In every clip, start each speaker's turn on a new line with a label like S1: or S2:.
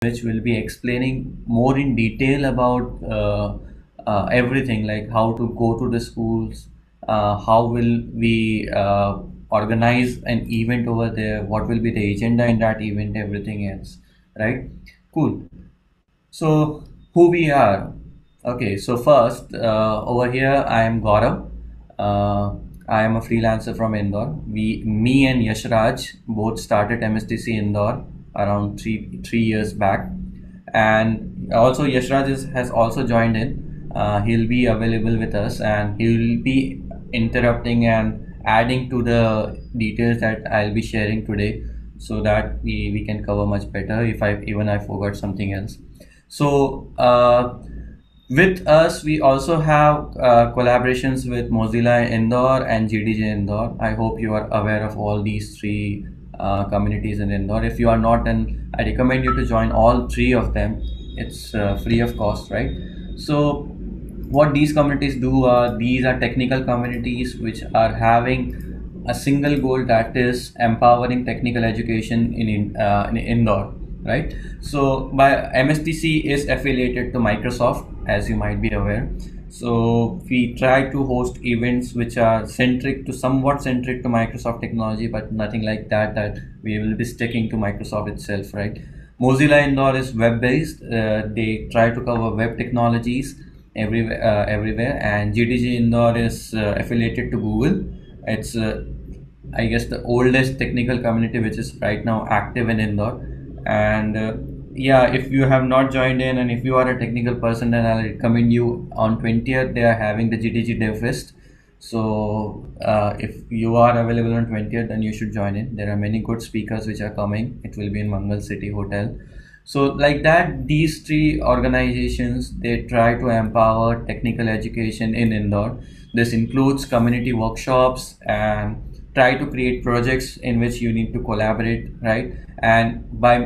S1: which will be explaining more in detail about everything, like how to go to the schools, how will we organize an event over there, what will be the agenda in that event, everything else, right? Cool. So who we are? Okay, so first over here I am Gaurav. Uh, I am a freelancer from Indore. Me and Yashraj both started MSTC Indore around three years back, and also Yashraj has also joined in. He'll be available with us, and he'll be interrupting and adding to the details that I'll be sharing today, so that we can cover much better if I forgot something else. So with us, we also have collaborations with Mozilla Indore and GDJ Indore. I hope you are aware of all these three communities in Indore. If you are not, then I recommend you to join all three of them. It's free of cost, right? So what these communities do are, these are technical communities which are having a single goal, that is empowering technical education in Indore, right? So by MSTC is affiliated to Microsoft, as you might be aware. So we try to host events which are somewhat centric to Microsoft technology, but nothing like that we will be sticking to Microsoft itself, right? Mozilla Indore is web based. They try to cover web technologies everywhere, and GDG Indore is affiliated to Google. It's I guess the oldest technical community which is right now active in Indore. And yeah, if you have not joined in and if you are a technical person, then I'll recommend you. On 20th they are having the GDG Dev Fest. So if you are available on 20th, then you should join in. There are many good speakers which are coming. It will be in Mangal City Hotel. So like that, these three organizations, they try to empower technical education in Indore. This includes community workshops and try to create projects in which you need to collaborate, right? And by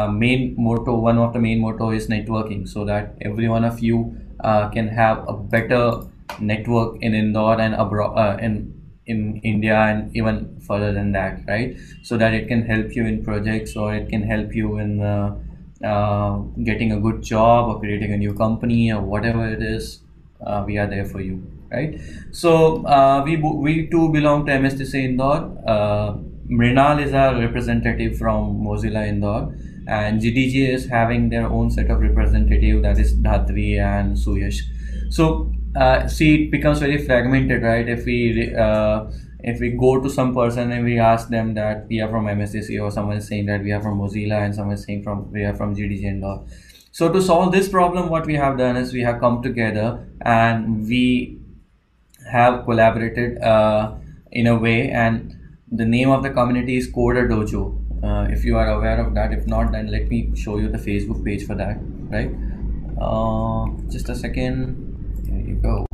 S1: main motto, one of the main motto is networking, so that every one of you can have a better network in Indore and abroad, in India and even further than that, right? So that it can help you in projects, or it can help you in getting a good job or creating a new company or whatever it is. We are there for you, right? So we too belong to MSTC Indore. Mrinal is our representative from Mozilla Indore, and GDJ is having their own set of representative, that is Dhadri and Suyash. So see, it becomes very fragmented, right? If we go to some person and we ask them that we are from MSTC, or someone is saying that we are from Mozilla, and someone is saying we are from GDJ Indore. So to solve this problem, what we have done is we have come together and we have collaborated in a way, and the name of the community is Coder Dojo. If you are aware of that, if not, then let me show you the Facebook page for that, right? Just a second. Here you go.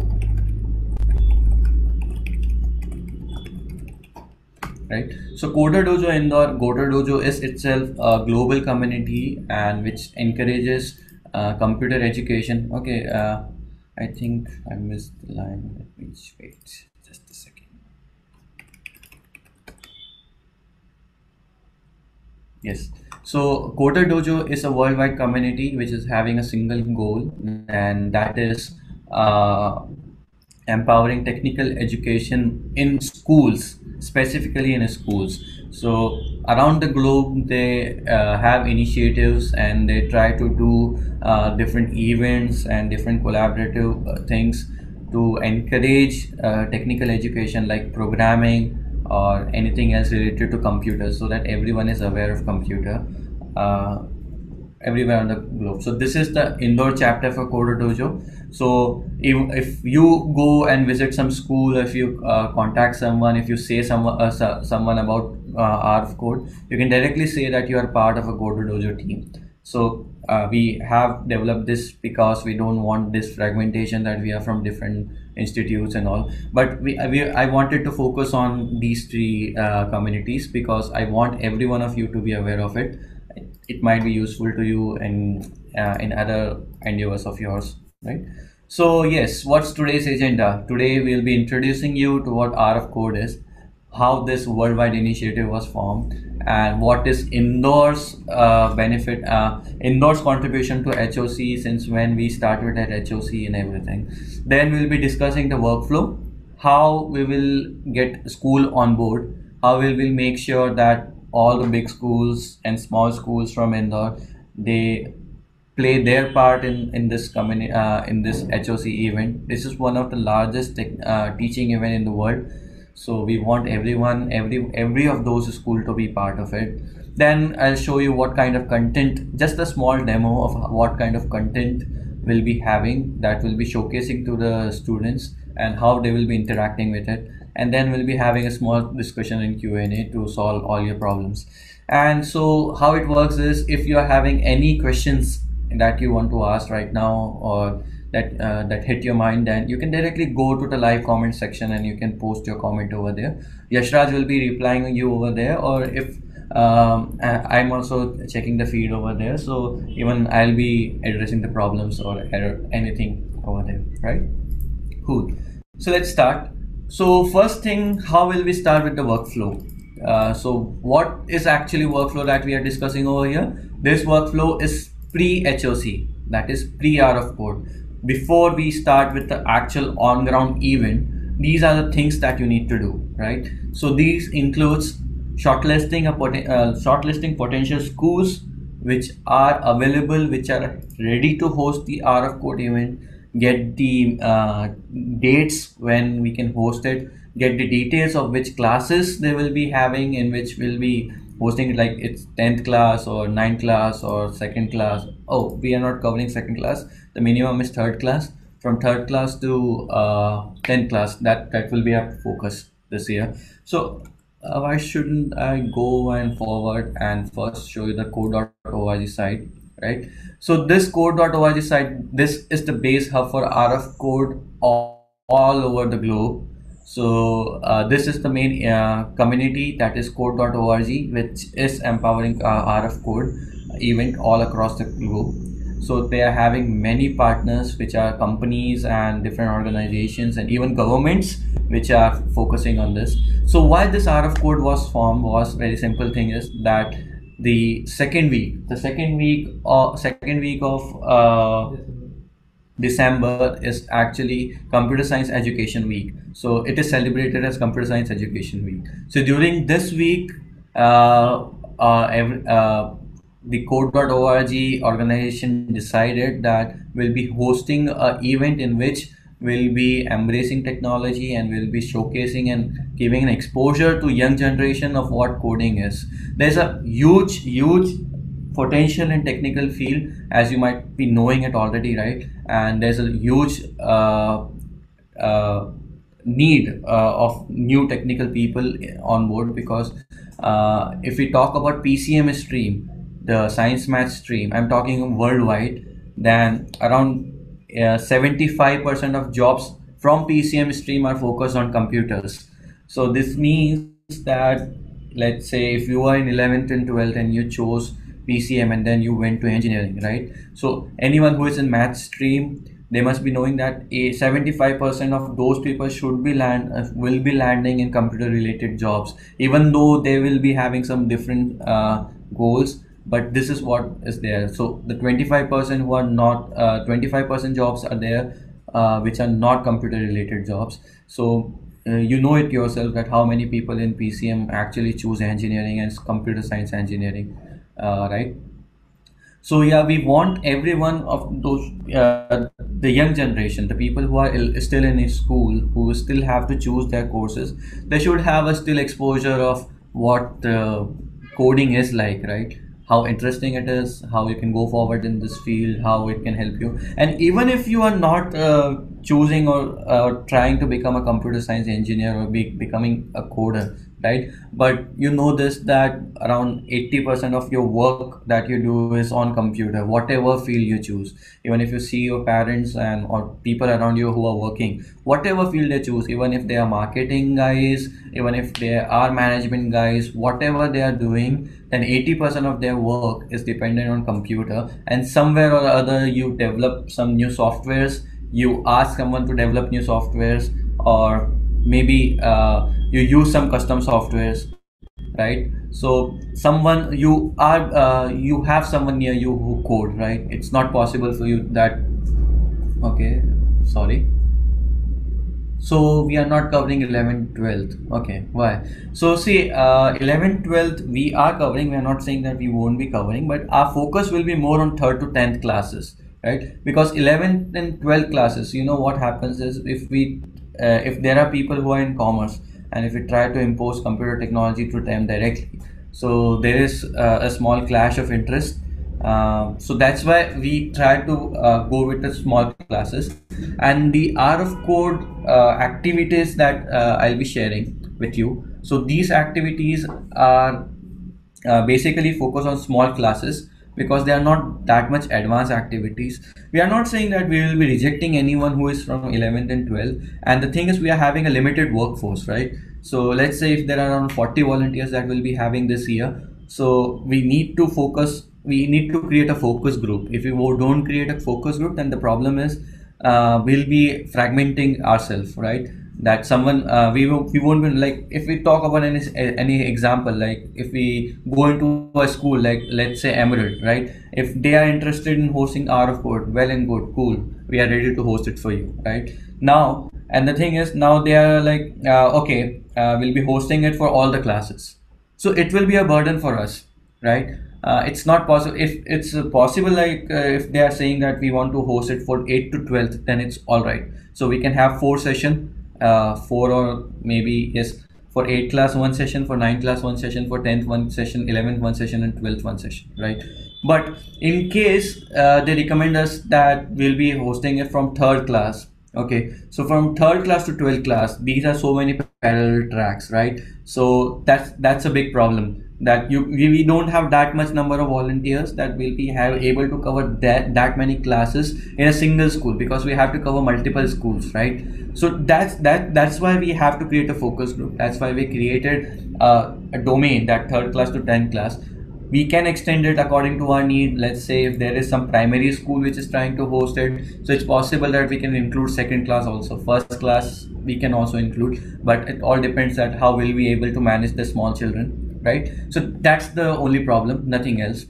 S1: Right. So Coder Dojo Indore, Coder Dojo is itself a global community and which encourages computer education. Okay, I think I missed the line. Let me wait just a second. Yes. So Coder Dojo is a worldwide community which is having a single goal, and that is empowering technical education in schools, specifically in schools. So around the globe, they have initiatives, and they try to do different events and different collaborative things to encourage technical education, like programming or anything else related to computers, so that everyone is aware of computer everywhere on the globe. So this is the Indore chapter for Coder Dojo. So if you go and visit some school, if you contact someone, if you say someone about ARF code, you can directly say that you are part of a Coder Dojo team. So we have developed this because we don't want this fragmentation, that we are from different institutes and all. But I wanted to focus on these three communities because I want every one of you to be aware of it. It might be useful to you in other endeavors of yours, right? So yes, what's today's agenda? Today we'll be introducing you to what RF code is. how this worldwide initiative was formed, and what is Indore's benefit, Indore's contribution to HOC since when we started at HOC and everything. Then we'll be discussing the workflow, how we will get school on board, how we will make sure that all the big schools and small schools from Indore, they play their part in this community, in this HOC event. This is one of the largest teaching event in the world, so we want everyone, every of those school to be part of it. Then I'll show you what kind of content, just a small demo of what kind of content we'll be having, that will be showcasing to the students and how they will be interacting with it. And then we'll be having a small discussion in Q&A to solve all your problems. And so how it works is, if you are having any questions that you want to ask right now, or that hit your mind, then you can directly go to the live comment section and you can post your comment over there. Yashraj will be replying you over there, or if I'm also checking the feed over there, so even I'll be addressing the problems or error, anything over there, right? Cool. So let's start. So first thing, how will we start with the workflow? So what is actually workflow that we are discussing over here? This workflow is pre-HOC, that is pre-hour of code. Before we start with the actual on-ground event, these are the things that you need to do, right? So these includes shortlisting shortlisting potential schools which are available, which are ready to host the hour of code event, get the dates when we can host it, get the details of which classes they will be having, in which will be hosting it, like it's 10th class or 9th class or second class. Oh, we are not covering second class, the minimum is third class. From third class to 10th class, that will be our focus this year. So why shouldn't I go and forward and first show you the code.org site, right? So this code.org site, this is the base hub for RF code all over the globe. So this is the main community, that is code.org, which is empowering RF code event all across the globe. So they are having many partners, which are companies and different organizations and even governments, which are focusing on this. So why this RF code was formed was very simple thing, is that the second week of December is actually Computer Science Education Week. So it is celebrated as Computer Science Education Week. So during this week, the code.org organization decided that we'll be hosting an event in which we'll be embracing technology and we'll be showcasing and giving an exposure to young generation of what coding is. There's a huge potential in technical field, as you might be knowing it already, right? And there's a huge need of new technical people on board, because if we talk about PCM stream, the science math stream, I'm talking worldwide, then around 75% of jobs from PCM stream are focused on computers. So this means that, let's say if you are in 11th and 12th and you chose PCM and then you went to engineering, right? So anyone who is in math stream, they must be knowing that 75% of those people should be will be landing in computer related jobs, even though they will be having some different goals, but this is what is there. So the 25% who are not 25% jobs are there which are not computer related jobs. So you know it yourself that how many people in PCM actually choose engineering and computer science engineering, right? So yeah, we want every one of those, the young generation, the people who are still in a school, who still have to choose their courses, they should have a still exposure of what coding is like, right? How interesting it is, how you can go forward in this field, how it can help you. And even if you are not choosing or trying to become a computer science engineer or becoming a coder, right? But you know this, that around 80% of your work that you do is on computer, whatever field you choose. Even if you see your parents and or people around you who are working, whatever field they choose, even if they are marketing guys, even if they are management guys, whatever they are doing, then 80% of their work is dependent on computer. And somewhere or other you develop some new softwares, you ask someone to develop new softwares, or maybe you use some custom softwares, right? So someone you have someone near you who code, right? It's not possible for you that, okay, sorry. So we are not covering 11th, 12th. Okay, why? So see, 11th, 12th we are covering. We are not saying that we won't be covering, but our focus will be more on 3rd to 10th classes, right? Because 11th and 12th classes, you know what happens is if there are people who are in commerce, and if we try to impose computer technology to them directly, so there is a small clash of interest. So that's why we try to go with the small classes, and the art of code activities that I'll be sharing with you. So these activities are basically focus on small classes because they are not that much advanced activities. We are not saying that we will be rejecting anyone who is from 11th and 12th. And the thing is, we are having a limited workforce, right? So let's say if there are around 40 volunteers that will be having this year, so we need to focus. We need to create a focus group. If we don't create a focus group, then the problem is we'll be fragmenting ourselves, right? That someone we won't be like, if we talk about any example, like if we go into a school like let's say Emerald, right? If they are interested in hosting Hour of Code, well and good, cool, we are ready to host it for you, right? Now, and the thing is, now they are like okay, we'll be hosting it for all the classes, so it will be a burden for us, right? It's not possible. If it's possible, like if they are saying that we want to host it for 8 to 12th, then it's all right. So we can have four session, four, or maybe yes, for 8 class one session, for 9 class one session, for 10th one session, 11th one session, and 12th one session, right? But in case they recommend us that we'll be hosting it from 3rd class. Okay, so from 3rd class to 12th class, these are so many parallel tracks, right? So that's a big problem, that we don't have that much number of volunteers that will be able to cover that many classes in a single school, because we have to cover multiple schools, right? So that's why we have to create a focus group. That's why we created a domain, that 3rd class to 10th class. We can extend it according to our need. Let's say if there is some primary school which is trying to host it, so it's possible that we can include 2nd class also, 1st class we can also include, but it all depends at how will we able to manage the small children, right? So that's the only problem, nothing else.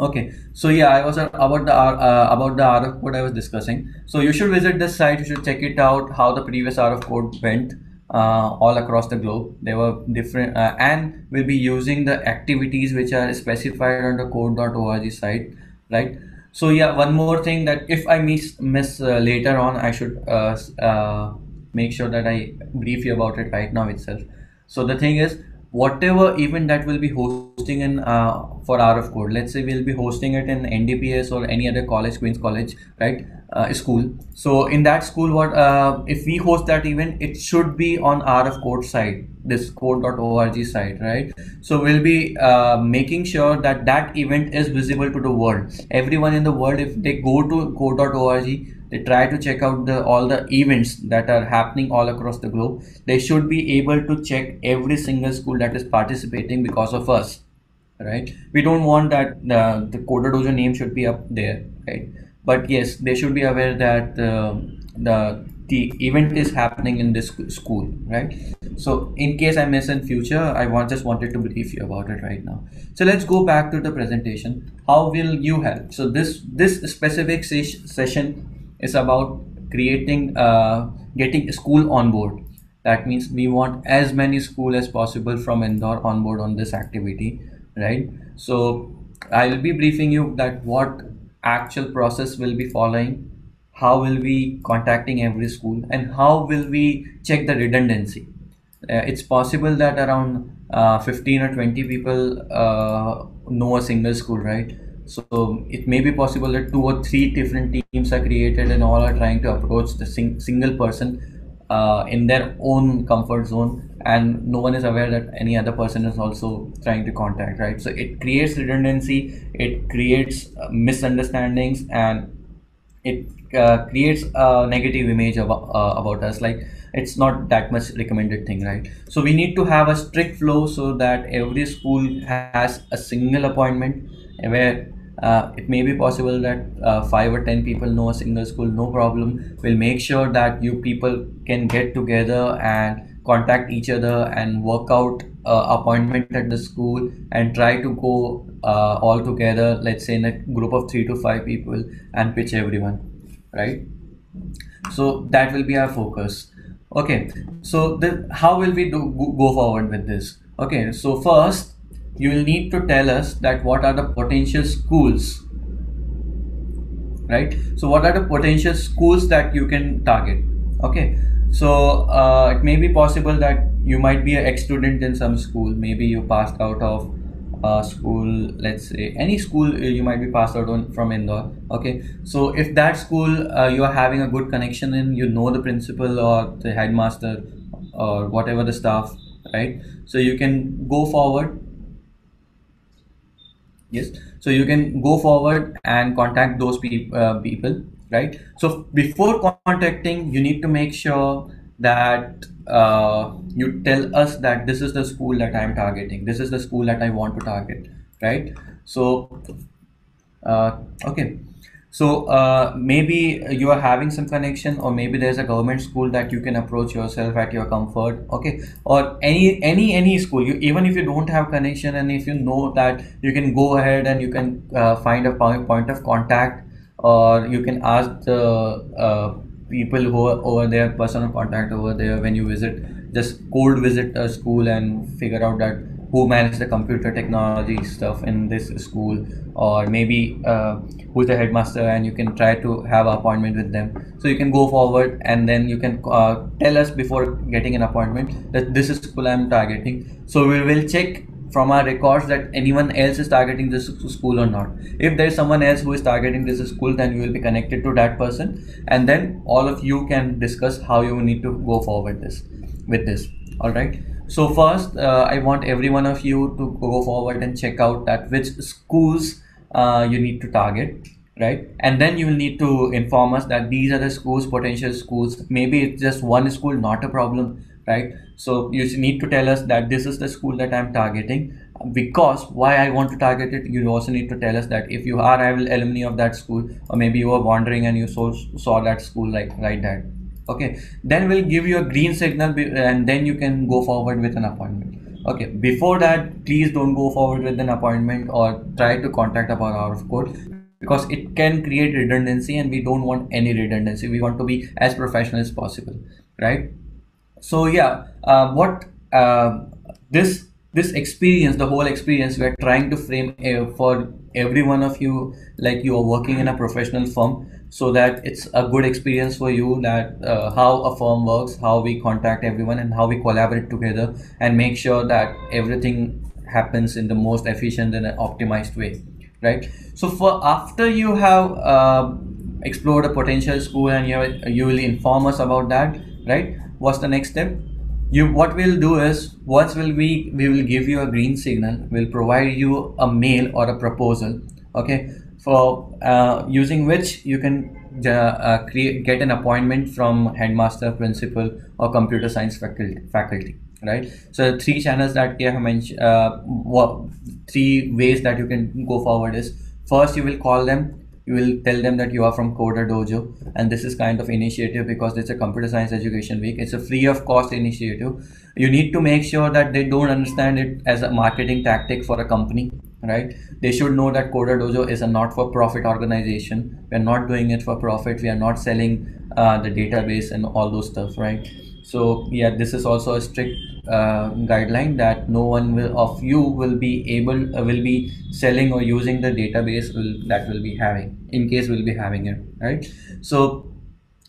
S1: Okay, so yeah, I was about the Art of Code I was discussing. So you should visit this site. You should check it out. How the previous Art of Code went all across the globe. They were different, and we'll be using the activities which are specified on the code.org site, right? So yeah, one more thing, that if I miss later on, I should make sure that I brief you about it right now itself. So the thing is, whatever event that we'll be hosting in for Hour of Code, let's say we'll be hosting it in NDPS or any other college, Queen's College, right? School. So in that school, what if we host that event, it should be on Hour of Code site, this code.org site, right? So we'll be making sure that that event is visible to the world. Everyone in the world, if they go to code.org, they try to check out all the events that are happening all across the globe, they should be able to check every single school that is participating because of us, right? We don't want that the Coder Dojo name should be up there, right? But yes, they should be aware that the event is happening in this school, right? So in case I miss in future, I just wanted to brief you about it right now. So let's go back to the presentation. How will you help? So this specific session is about creating getting school on board. That means we want as many school as possible from Indore on board on this activity, right? So I will be briefing you that what actual process will be following, how will we contacting every school, and how will we check the redundancy. It's possible that around 15 or 20 people know a single school, right? So it may be possible that 2 or 3 different teams are created and all are trying to approach the single person in their own comfort zone, and no one is aware that any other person is also trying to contact, right? So it creates redundancy, it creates misunderstandings, and it creates a negative image about us, like it's not that much recommended thing, right? So we need to have a strict flow so that every school has a single appointment where It may be possible that 5 or 10 people know a single school, no problem. We'll make sure that you people can get together and contact each other and work out appointment at the school and try to go all together, let's say in a group of 3 to 5 people, and pitch everyone, right? So that will be our focus. Okay, so how will we go forward with this? Okay, so first you will need to tell us that what are the potential schools, right? So what are the potential schools that you can target? Okay, so it may be possible that you might be an ex-student in some school. Maybe you passed out of school, let's say any school, you might be passed out from Indore. Okay, so if that school you are having a good connection in, you know the principal or the headmaster or whatever the staff, right? So you can go forward. Yes, so you can go forward and contact those people, right? So before contacting, you need to make sure that you tell us that this is the school that I'm targeting, this is the school that I want to target, right? So okay, so maybe you are having some connection, or maybe there's a government school that you can approach yourself at your comfort. Okay, or any school. You, even if you don't have connection, and if you know that, you can go ahead and you can find a point of contact, or you can ask the people who are over there, personal contact over there when you visit. Just cold visit a school and figure out that who manage the computer technology stuff in this school, or maybe who's the headmaster, and you can try to have an appointment with them. So you can go forward, and then you can tell us before getting an appointment that this is school I'm targeting. So we will check from our records that anyone else is targeting this school or not. If there is someone else who is targeting this school, then you will be connected to that person, and then all of you can discuss how you need to go forward with this. All right, so first I want every one of you to go forward and check out that which schools you need to target, right? And then you will need to inform us that these are the schools, potential schools. Maybe it's just one school, not a problem, right? So you need to tell us that this is the school that I'm targeting. Because why I want to target it, you also need to tell us that if you are alumni of that school, or maybe you were wandering and you saw that school, like that. Okay, then we'll give you a green signal, and then you can go forward with an appointment. Okay, before that, please don't go forward with an appointment or try to contact about out of court, because it can create redundancy, and we don't want any redundancy. We want to be as professional as possible, right? So yeah, what this experience, the whole experience, we are trying to frame for every one of you, like you are working in a professional firm, so that it's a good experience for you, that how a firm works, how we contact everyone, and how we collaborate together and make sure that everything happens in the most efficient and optimized way, right? So for after you have explored a potential school, and you will inform us about that, right? What's the next step? What we'll do is, once we will give you a green signal, we'll provide you a mail or a proposal, okay, for using which you can get an appointment from headmaster, principal, or computer science faculty, right? So the three channels that we have mentioned, three ways that you can go forward is: first, you will call them, you will tell them that you are from Coder Dojo, and this is kind of initiative because it's a computer science education week. It's a free of cost initiative. You need to make sure that they don't understand it as a marketing tactic for a company, right? They should know that Coder Dojo is a not-for-profit organization. We are not doing it for profit. We are not selling the database and all those stuff, right? So yeah, this is also a strict guideline that no one of you will be selling or using the database that will be having, in case we'll be having it, right? So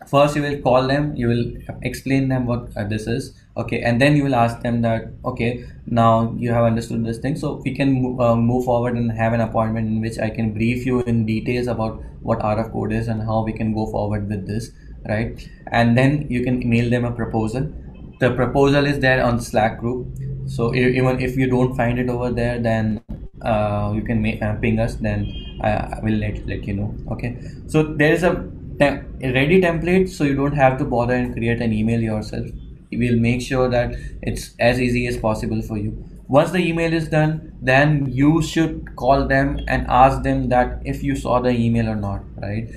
S1: first you will call them, you will explain them what this is, okay, and then you will ask them that, okay, now you have understood this thing, so we can move forward and have an appointment in which I can brief you in details about what RF code is and how we can go forward with this, right? And then you can email them a proposal. The proposal is there on Slack group, so even if you don't find it over there, then you can ping us, then I will let you know. Okay, so there is a ready template, so you don't have to bother and create an email yourself. We'll make sure that it's as easy as possible for you. Once the email is done, then you should call them and ask them that if you saw the email or not, right?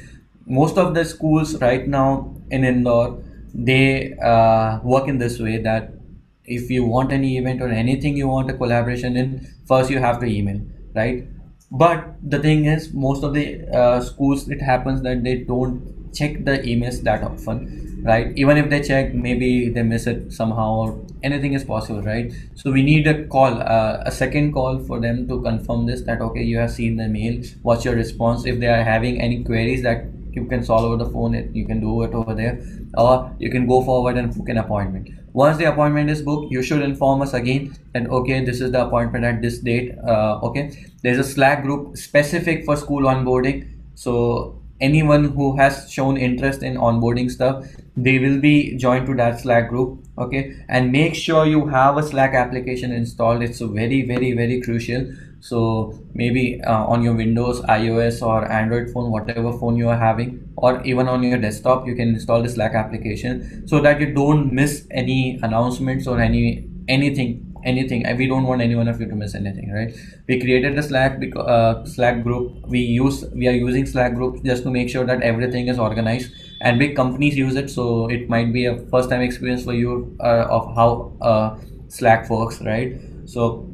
S1: Most of the schools right now in Indore, they work in this way that if you want any event or anything you want a collaboration in, first you have to email, right? But the thing is, most of the schools, it happens that they don't check the emails that often, right? Even if they check, maybe they miss it somehow, or anything is possible, right? So we need a call, a second call for them to confirm this, that okay, you have seen the mail, what's your response? If they are having any queries that you can solve over the phone, you can do it over there, or you can go forward and book an appointment. Once the appointment is booked, you should inform us again, and okay, this is the appointment at this date. Okay, there's a Slack group specific for school onboarding, so anyone who has shown interest in onboarding stuff, they will be joined to that Slack group. Okay, and make sure you have a Slack application installed. It's very, very, very crucial. So maybe on your Windows, iOS or Android phone, whatever phone you are having, or even on your desktop, you can install the Slack application so that you don't miss any announcements or anything. We don't want any one of you to miss anything, right? We created a Slack group. We are using Slack groups just to make sure that everything is organized, and big companies use it, so it might be a first time experience for you of how Slack works, right? So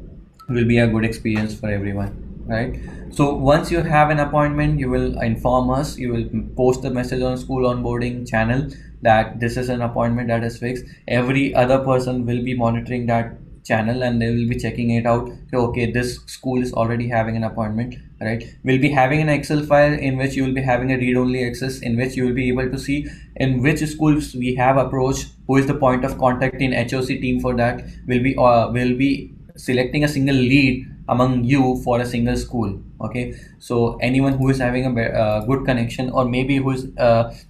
S1: will be a good experience for everyone, right? So once you have an appointment, you will inform us, you will post a message on school onboarding channel that this is an appointment that is fixed. Every other person will be monitoring that channel, and they will be checking it out. So, okay, this school is already having an appointment, right? We'll be having an Excel file in which you will be having a read-only access, in which you will be able to see in which schools we have approached, who is the point of contact in HOC team for that. Will be selecting a single lead among you for a single school. Okay, so anyone who is having a good connection, or maybe who is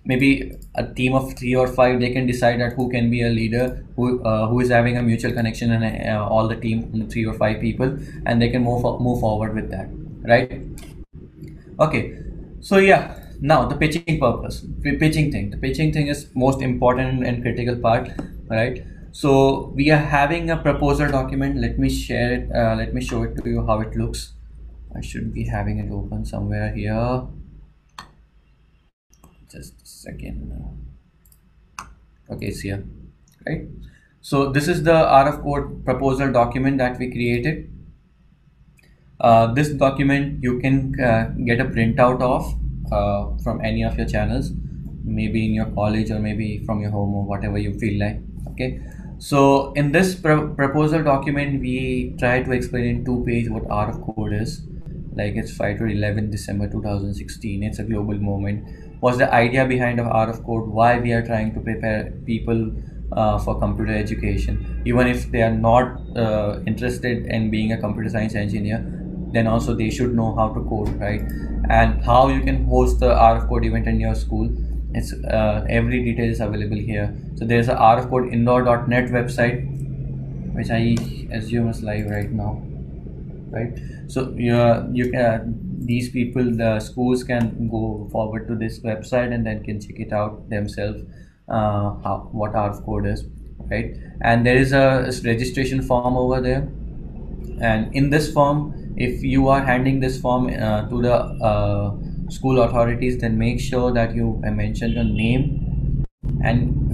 S1: maybe a team of 3 or 5, they can decide that who can be a leader, who is having a mutual connection, and all the team 3 or 5 people, and they can move forward with that, right? Okay, so yeah, now the pitching thing is most important and critical part, right? So we are having a proposal document. Let me share it. Let me show it to you how it looks. I should be having it open somewhere here. Just a second. Okay, it's here, right? So this is the RF code proposal document that we created. This document you can get a printout of from any of your channels, maybe in your college or maybe from your home, or whatever you feel like. Okay, so in this proposal document, we try to explain in 2 pages what RF code is. Like, it's 5 to 11 December 2016. It's a global movement. What's the idea behind of RF code? Why we are trying to prepare people for computer education, even if they are not interested in being a computer science engineer, then also they should know how to code, right? And how you can host the RF code event in your school. It's every detail is available here. So there's a RF code indore.net website, which I assume is live right now, right? So you can these people, the schools, can go forward to this website and then can check it out themselves, what RF code is, right? And there is a registration form over there, and in this form, if you are handing this form to the school authorities, then make sure that you mention your name and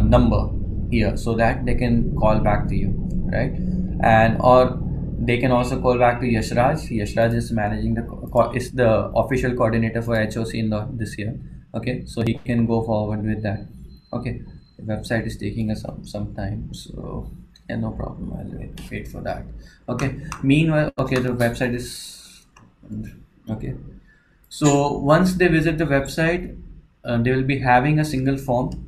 S1: number here, so that they can call back to you, right? And or they can also call back to Yashraj. Yashraj is managing is the official coordinator for HOC in this year. Okay, so he can go forward with that. Okay, the website is taking us some time, so yeah, no problem. I'll wait for that. Okay, meanwhile, okay, the website is okay. So once they visit the website, they will be having a single form.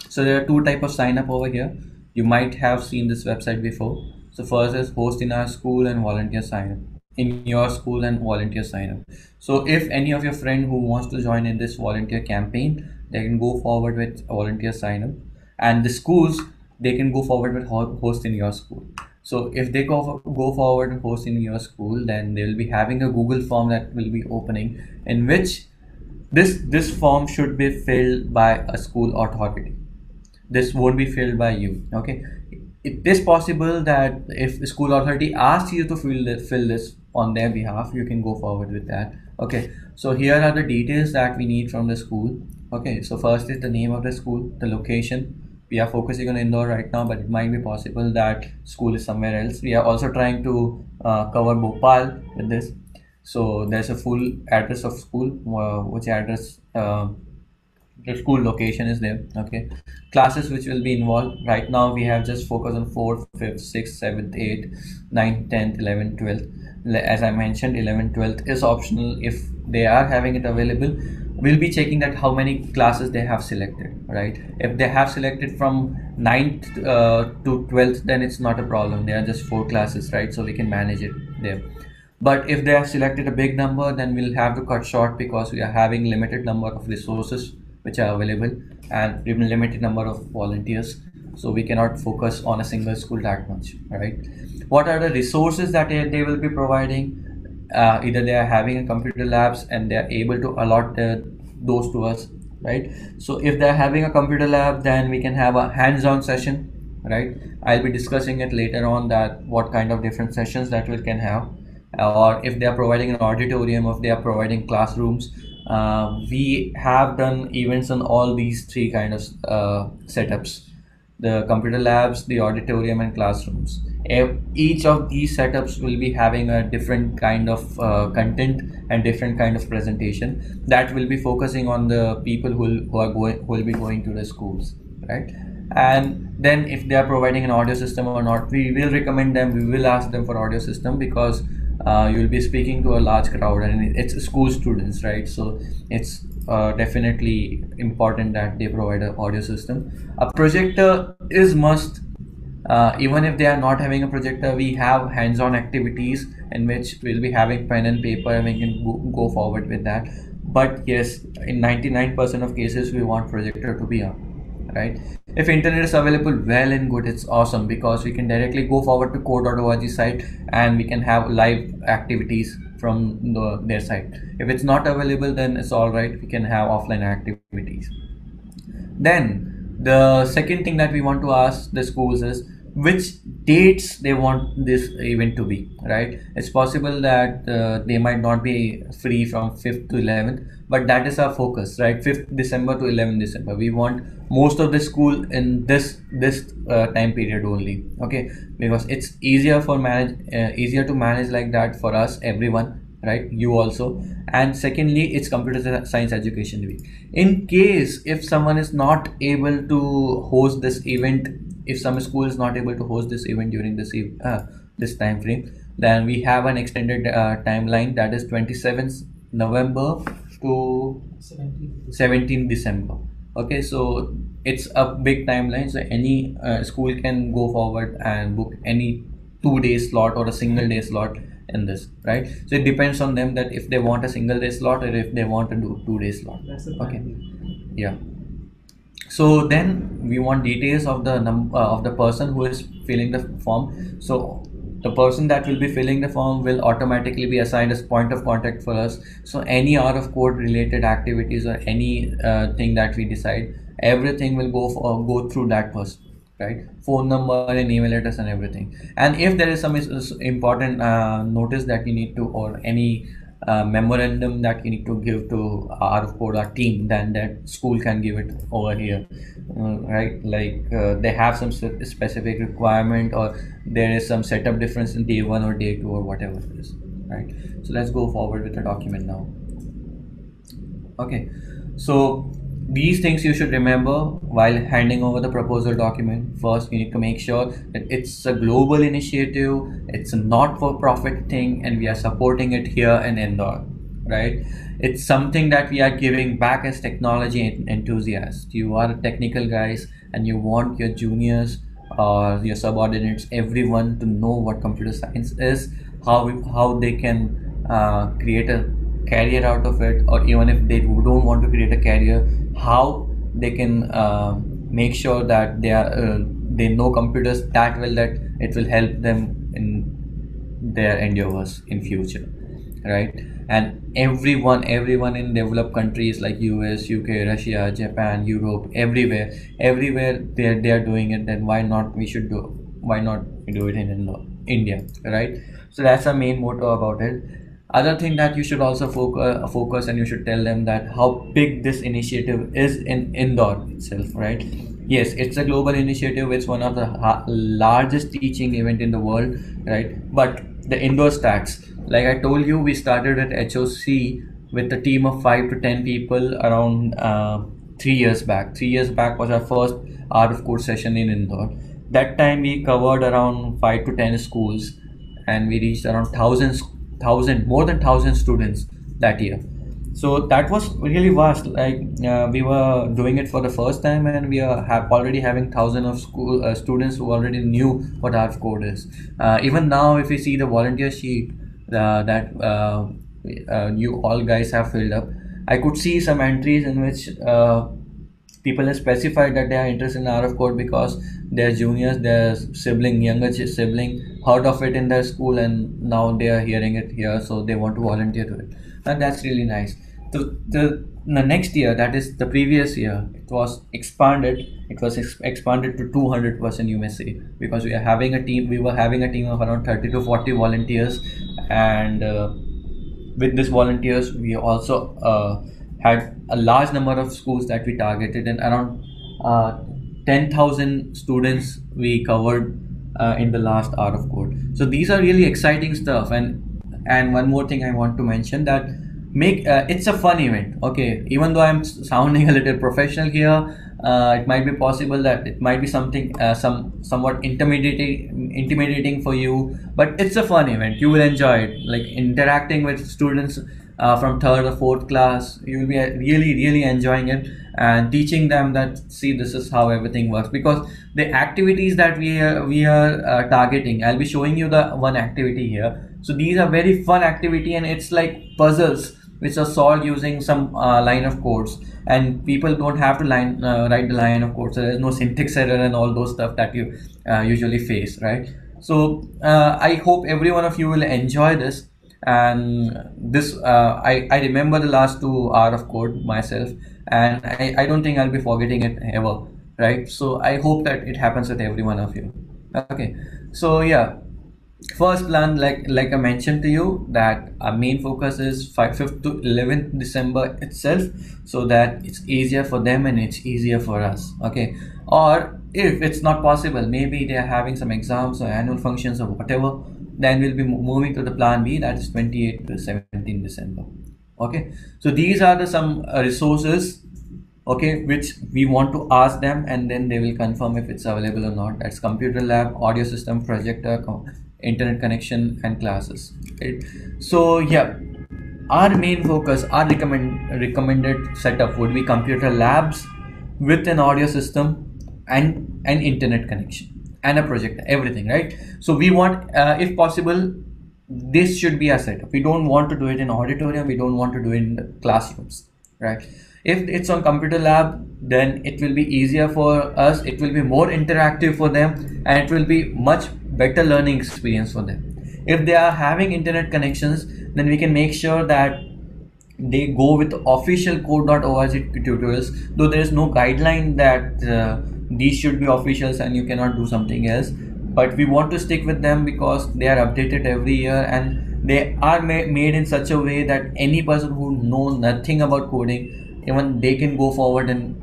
S1: So there are 2 types of sign up over here. You might have seen this website before. So first is host in our school and volunteer sign up. In your school and volunteer sign up. So if any of your friend who wants to join in this volunteer campaign, they can go forward with volunteer sign up. And the schools, they can go forward with host in your school. So if they go forward and host in your school, then they will be having a Google form that will be opening, in which this form should be filled by a school authority. This won't be filled by you. Okay, it is possible that if the school authority asks you to fill this on their behalf, you can go forward with that. Okay, so here are the details that we need from the school. Okay, so first is the name of the school, the location. We are focusing on Indore right now, but it might be possible that school is somewhere else. We are also trying to cover Bhopal with this. So there's a full address of school, which address the school location is there. Okay, classes which will be involved. Right now we have just focused on 4th, 5th, 6th, 7th, 8th, 9th, 10th, 11th, 12th. As I mentioned, 11th, 12th is optional. If they are having it available, we'll be checking that how many classes they have selected, right? If they have selected from 9th to 12th, then it's not a problem. There are just 4 classes, right? So we can manage it there. But if they have selected a big number, then we'll have to cut short because we are having limited number of resources which are available and even limited number of volunteers. So we cannot focus on a single school that much, right? What are the resources that they will be providing? Either they are having a computer labs and they are able to allot those to us, right? So if they're having a computer lab, then we can have a hands-on session, right? I'll be discussing it later on that what kind of different sessions that we can have, or if they are providing an auditorium, if they are providing classrooms. We have done events on all these 3 kind of setups: the computer labs, the auditorium, and classrooms. Each of these setups will be having a different kind of content and different kind of presentation that will be focusing on the people who will be going to the schools, right? And then if they are providing an audio system or not, we will recommend them, we will ask them for audio system, because you will be speaking to a large crowd and it's school students, right? So it's definitely important that they provide an audio system. A projector is must. Even if they are not having a projector, we have hands-on activities in which we'll be having pen and paper and we can go forward with that. But yes, in 99% of cases we want projector to be on, right? If internet is available, well and good, it's awesome, because we can directly go forward to code.org site and we can have live activities from their site. If it's not available, then it's all right, we can have offline activities. Then the second thing that we want to ask the schools is which dates they want this event to be, right? It's possible that they might not be free from 5th to 11th, but that is our focus, right? 5th December to 11th December. We want most of the school in this time period only, okay? Because it's easier to manage like that for us, everyone, right? You also. And secondly, it's computer science education week. In case if someone is not able to host this event, if some school is not able to host this event during this time frame, then we have an extended timeline, that is 27th November to 17th December. Okay, so it's a big timeline, so any school can go forward and book any 2-day slot or a single day slot in this, right? So it depends on them that if they want a single day slot or if they want to do 2-day slot. Okay, yeah. So then we want details of the of the person who is filling the form. So the person that will be filling the form will automatically be assigned as point of contact for us. So any out of code related activities or any thing that we decide, everything will go through that person, right? Phone number and email address and everything. And if there is some important notice that you need to, or any memorandum that you need to give to our code, our team, then that school can give it over here, right? Like they have some specific requirement, or there is some setup difference in day 1 or day 2 or whatever it is, right? So let's go forward with the document now. Okay, so these things you should remember while handing over the proposal document. First, you need to make sure that it's a global initiative, it's a not-for-profit thing, and we are supporting it here in Indore, right? It's something that we are giving back as technology enthusiasts. You are technical guys and you want your juniors or your subordinates, everyone, to know what computer science is, how they can create a career out of it, or even if they don't want to create a career, how they can make sure that they know computers that well that it will help them in their endeavors in future, right? And everyone in developed countries like US, UK, Russia, Japan, Europe, everywhere they are doing it, then why not we should do why not do it in India, right? So that's the main motto about it. Other thing that you should also focus, and you should tell them that how big this initiative is in Indore itself, right? Yes, it's a global initiative. It's one of the largest teaching event in the world, right? But the Indore stats, like I told you, we started at HOC with a team of 5 to 10 people around 3 years back. 3 years back was our first art of code session in Indore. That time we covered around 5 to 10 schools, and we reached around more than 1,000 students that year. So that was really vast. Like we were doing it for the first time, and we are already having thousands of school students who already knew what art of code is. Even now, if you see the volunteer sheet that you all guys have filled up, I could see some entries in which people have specified that they are interested in art of code because their juniors, their younger sibling, heard of it in their school, and now they are hearing it here, so they want to volunteer to it, and that's really nice. The next year, that is the previous year, it was expanded. It was expanded to 200%, you may say, because we are having a team. We were having a team of around 30 to 40 volunteers, and with these volunteers, we also had a large number of schools that we targeted, and around 10,000 students we covered in the last art of code. So these are really exciting stuff. And one more thing I want to mention, that make it's a fun event. Okay, even though I'm sounding a little professional here, it might be possible that it might be something somewhat intimidating for you, but it's a fun event. You will enjoy it, like interacting with students from third or fourth class. You will be really enjoying it, and teaching them that, see, this is how everything works. Because the activities that we are targeting, I'll be showing you the one activity here. So these are very fun activity, and it's like puzzles which are solved using some line of codes, and people don't have to write the line of code, so there's no syntax error and all those stuff that you usually face, right? So I hope every one of you will enjoy this. And this I remember the last 2 hours of code myself, and I don't think I'll be forgetting it ever, right? So I hope that it happens with every one of you. Okay, so yeah, first plan, like I mentioned to you, that our main focus is 5th to 11th December itself, so that it's easier for them and it's easier for us. Okay, or if it's not possible, maybe they are having some exams or annual functions or whatever, then we'll be moving to the plan B, that is 28th to 17th December. Okay, so these are the some resources, okay, which we want to ask them, and then they will confirm if it's available or not. That's computer lab, audio system, projector, internet connection, and classes, right? So yeah, our main focus, our recommended setup would be computer labs with an audio system and an internet connection and a projector, everything, right? So we want, if possible, this should be a setup. We don't want to do it in auditorium, we don't want to do it in the classrooms, right? If it's on computer lab, then it will be easier for us, it will be more interactive for them, and it will be much better learning experience for them. If they are having internet connections, then we can make sure that they go with official code.org tutorials, though there is no guideline that these should be officials and you cannot do something else. But we want to stick with them because they are updated every year, and they are made in such a way that any person who know nothing about coding, even they can go forward and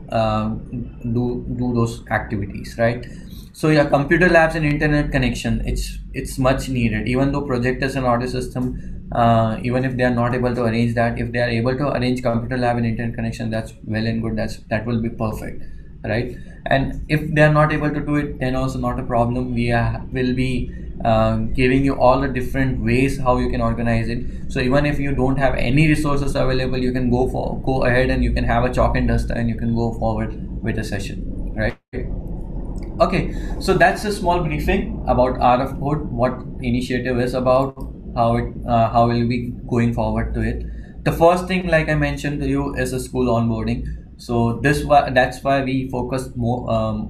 S1: do those activities, right? So yeah, computer labs and internet connection, it's much needed. Even though projectors and audio system, even if they are not able to arrange that, if they are able to arrange computer lab and internet connection, that's well and good. That will be perfect, right? And if they are not able to do it, then also not a problem. We will be giving you all the different ways how you can organize it. So even if you don't have any resources available, you can go ahead and you can have a chalk and duster and you can go forward with a session, right? Okay, so that's a small briefing about art of code, what initiative is about, how we'll be going forward to it. The first thing, like I mentioned to you, is a school onboarding. So that's why we focused more.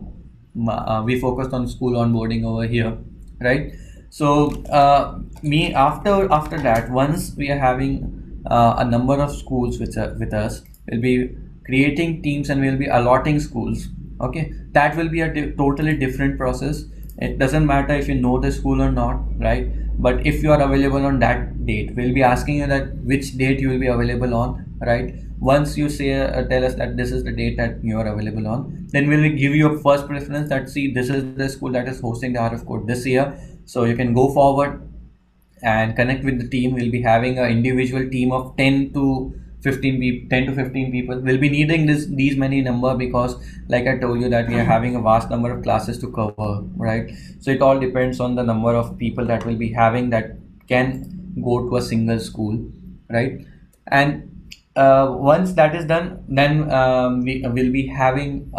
S1: We focused on school onboarding over here, right? So after that, once we are having a number of schools with us, we'll be creating teams and we'll be allotting schools. Okay, that will be a totally different process. It doesn't matter if you know the school or not, right? But if you are available on that date, we'll be asking you that which date you will be available on, right? Once you say tell us that this is the date that you are available on, then we'll give you a first preference that, see, this is the school that is hosting the RF code this year, so you can go forward and connect with the team. We'll be having an individual team of 10 to 15 people. 10 to 15 people. We'll be needing these many number because, like I told you, that we are having a vast number of classes to cover, right? So it all depends on the number of people that will be having that can go to a single school, right? And once that is done, then we will be having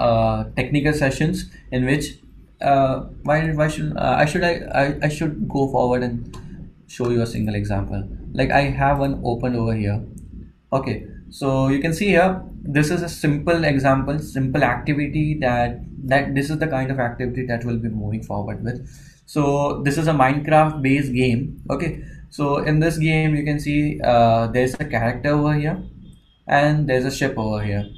S1: technical sessions in which why should I should go forward and show you a single example. Like, I have one open over here. Okay, so you can see here, this is a simple example, simple activity that this is the kind of activity that we'll be moving forward with. So this is a Minecraft based game. Okay, so in this game you can see there's a character over here and there's a ship over here,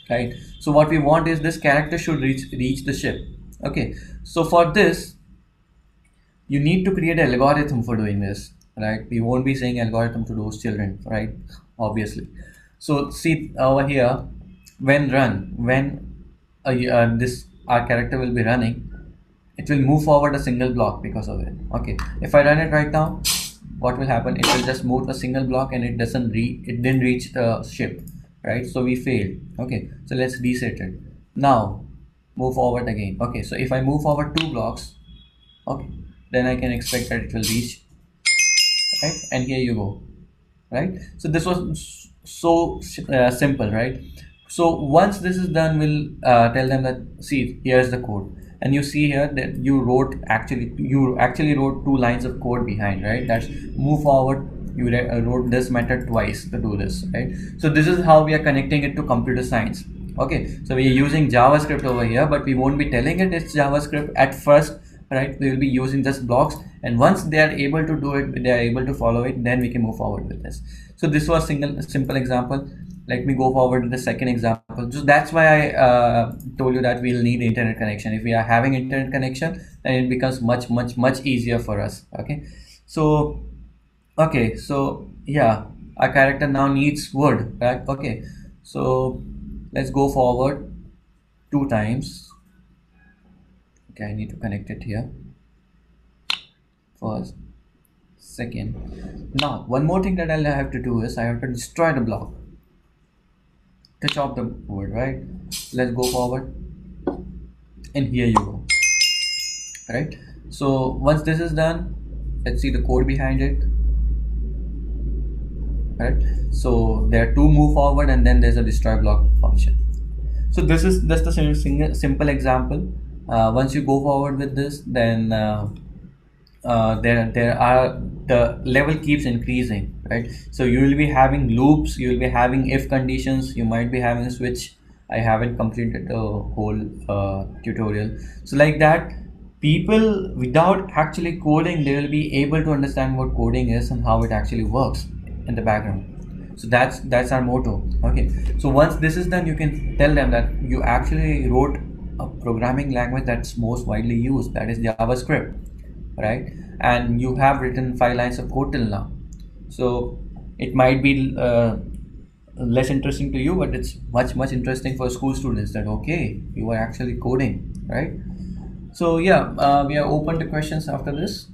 S1: right? So what we want is this character should reach the ship. Okay, so for this you need to create an algorithm for doing this, right? We won't be saying algorithm to those children, right? Obviously. So see over here, when this our character will be running, it will move forward a single block because of it. Okay, if I run it right now, what will happen? It will just move a single block and it didn't reach the ship, right? So we failed. Okay, so let's reset it. Now move forward again. Okay, so if I move forward 2 blocks, okay, then I can expect that it will reach, right? And here you go, right? So this was so simple, right? So once this is done, we'll tell them that, see, here's the code, and you see here that you actually wrote 2 lines of code behind, right? That's move forward. You wrote this method twice to do this, right? So this is how we are connecting it to computer science. Okay, so we are using JavaScript over here, but we won't be telling it it's JavaScript at first, right? We will be using just blocks, and once they are able to do it, they are able to follow it, then we can move forward with this. So this was simple example. Let me go forward to the second example. So that's why I told you that we'll need internet connection. If we are having internet connection, then it becomes much easier for us. Okay, so yeah, our character now needs wood, right? Okay, so let's go forward 2 times. Okay, I need to connect it here first, second. Now one more thing that I'll have to do is I have to destroy the block to chop the wood, right? Let's go forward, and here you go, right? So once this is done, let's see the code behind it, right? So there are 2 move forward, and then there's a destroy block function. So this is just a simple example. Once you go forward with this, then there are the level keeps increasing, right? So you will be having loops, you will be having if conditions, you might be having a switch. I haven't completed the whole tutorial. So like that, people without actually coding, they will be able to understand what coding is and how it actually works in the background. So that's our motto. Okay, so once this is done, you can tell them that you actually wrote a programming language that's most widely used, that is JavaScript, right? And you have written 5 lines of code till now. So it might be less interesting to you, but it's much interesting for school students that, okay, you are actually coding, right? So yeah, we are open to questions after this.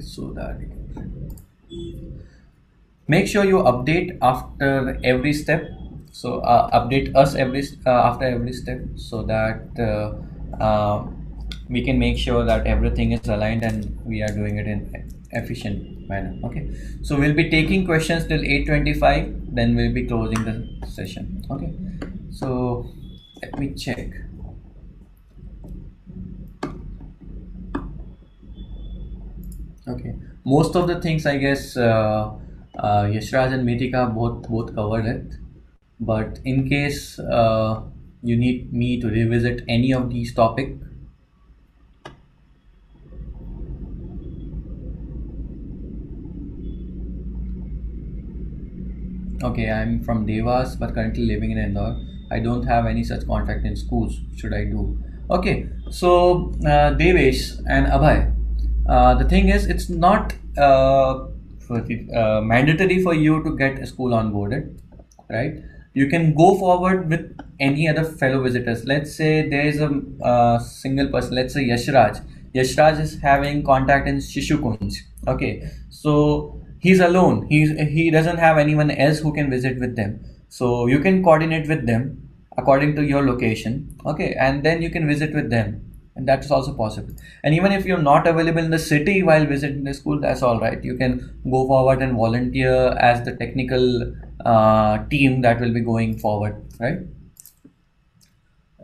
S1: So that make sure you update after every step. So update us after every step, so that we can make sure that everything is aligned and we are doing it in efficient manner. Okay, so we'll be taking questions till 8:25, then we'll be closing the session. Okay, so let me check. Okay, most of the things, I guess, Yashraj and Metika both covered it, but in case you need me to revisit any of these topic. Okay, I'm from Devas but currently living in Indore. I don't have any such contact in schools. Should I do? Okay, so Devesh and Abhay, the thing is, it's not mandatory for you to get a school onboarded, right? You can go forward with any other fellow visitors. Let's say there is a single person, let's say Yashraj. Yashraj is having contact in Shishukunj. Okay, so he's alone. He doesn't have anyone else who can visit with them. So you can coordinate with them according to your location. Okay, and then you can visit with them, and that's also possible. And even if you're not available in the city while visiting the school, that's all right. You can go forward and volunteer as the technical team that will be going forward, right?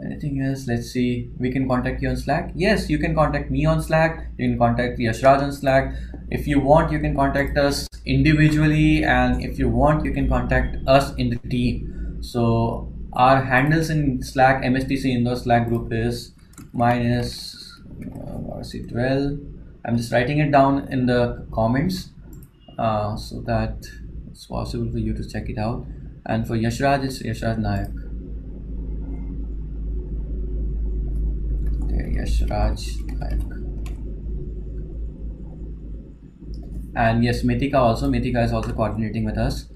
S1: Anything else? Let's see. We can contact you on Slack. Yes, you can contact me on Slack. You can contact Yashraj on Slack. If you want, you can contact us individually, and if you want, you can contact us in the team. So our handles in Slack, MSTC Indore Slack group is mine is RC12. I'm just writing it down in the comments so that it's possible for you to check it out. And for Yashraj, it's Yashraj Nayak. Yashraj Nayak. And yes, Mithika is also coordinating with us.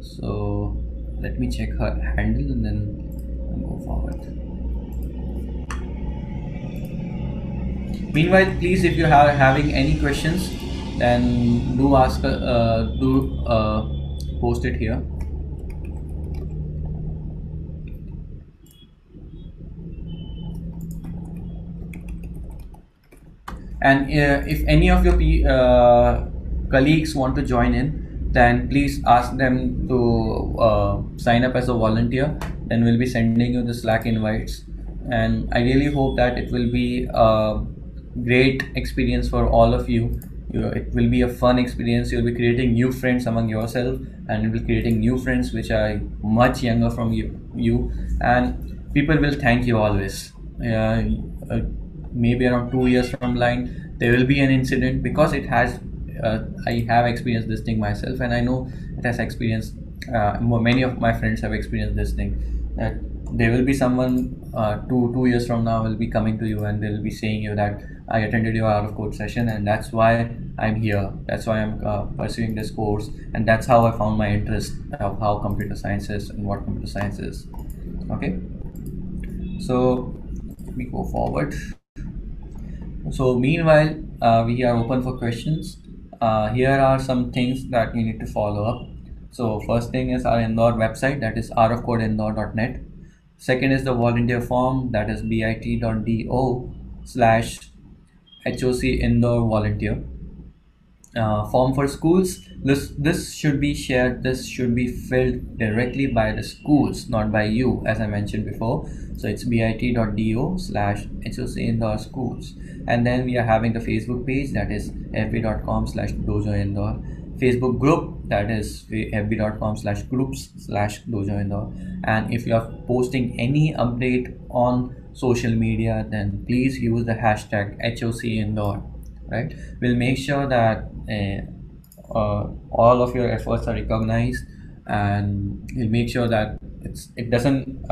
S1: So let me check her handle and then go forward. Meanwhile, please, if you are having any questions, then do ask, post it here. And if any of your colleagues want to join in, then please ask them to sign up as a volunteer. Then we'll be sending you the Slack invites. And I really hope that it will be a great experience for all of you. It will be a fun experience. You'll be creating new friends among yourself, and you'll be creating new friends which are much younger from you, and people will thank you always. Maybe around 2 years from line, there will be an incident, because it has I have experienced this thing myself, and I know it has experienced many of my friends have experienced this thing, that there will be someone 2 years from now will be coming to you, and they'll be saying you that I attended your out of code session, and that's why I'm here, that's why I'm pursuing this course, and that's how I found my interest of how computer science is and what computer science is. Okay, so we go forward. So meanwhile, we are open for questions. Here are some things that you need to follow up. So first thing is our Indore website, that is rofcodeindore.net. Second is the volunteer form, that is bit.do/HOC Indore volunteer. Form for schools, this should be shared, this should be filled directly by the schools, not by you, as I mentioned before. So it's bit.do/HOC Indore schools. And then we are having the Facebook page, that is fb.com/dojo Indore. Facebook group, that is fb.com/groups/dojo Indore. And if you are posting any update on social media, then please use the hashtag HOC Indore. Right, we'll make sure that all of your efforts are recognized, and we'll make sure that it doesn't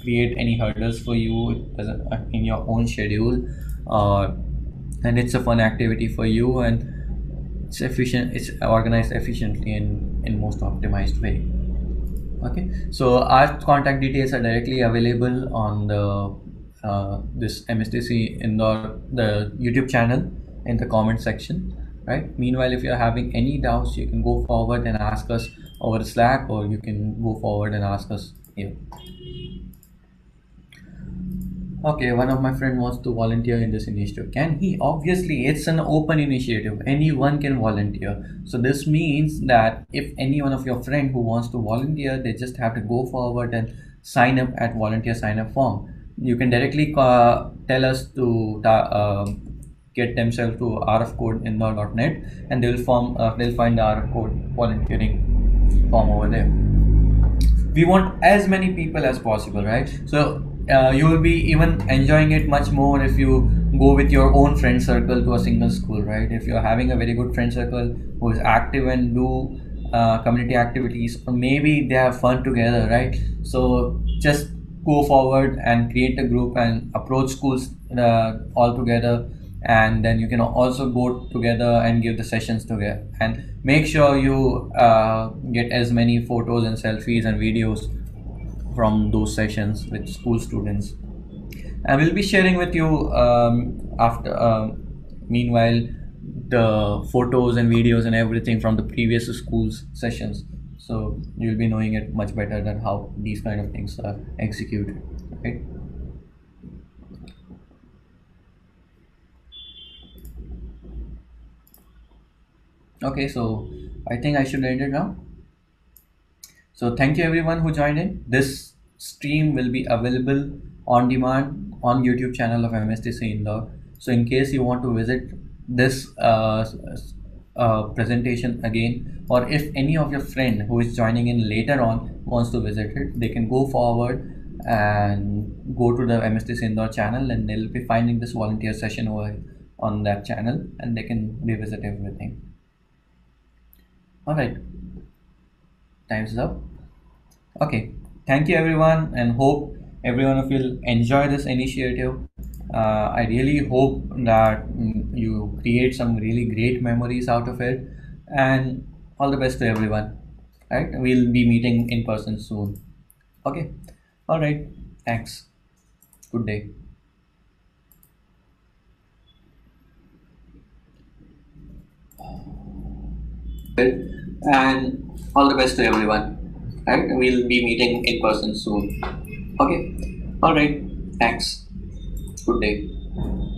S1: create any hurdles for you. It doesn't in your own schedule, and it's a fun activity for you, and it's efficient. It's organized efficiently in most optimized way. Okay, so our contact details are directly available on the this MSTC Indore, the YouTube channel, in the comment section, right? Meanwhile, if you're having any doubts, you can go forward and ask us over Slack, or you can go forward and ask us here. Okay, one of my friend wants to volunteer in this initiative. Can he? Obviously, it's an open initiative. Anyone can volunteer. So this means that if any one of your friend who wants to volunteer, they just have to go forward and sign up at volunteer sign up form. You can directly tell us to get themselves to rofcodeindore.net, and they'll find the rofcode volunteering form over there. We want as many people as possible, right? So you will be even enjoying it much more if you go with your own friend circle to a single school, right? If you're having a very good friend circle who is active and do community activities, or maybe they have fun together, right? So just go forward and create a group and approach schools all together, and then you can also go together and give the sessions together, and make sure you get as many photos and selfies and videos from those sessions with school students. I will be sharing with you after meanwhile the photos and videos and everything from the previous schools sessions, so you'll be knowing it much better than how these kind of things are executed, right? Okay, so I think I should end it now. So thank you everyone who joined in. This stream will be available on demand on YouTube channel of MSTC Indore. So in case you want to visit this presentation again, or if any of your friend who is joining in later on wants to visit it, they can go forward and go to the MSTC Indore channel, and they'll be finding this volunteer session over on that channel, and they can revisit everything. All right, time's up. Okay, thank you everyone, and hope every one of you will enjoy this initiative. I really hope that you create some really great memories out of it, and all the best to everyone. Right, we'll be meeting in person soon. Okay, all right, thanks. Good day. And all the best to everyone. Right, we'll be meeting in person soon. Okay, all right, thanks. Good day.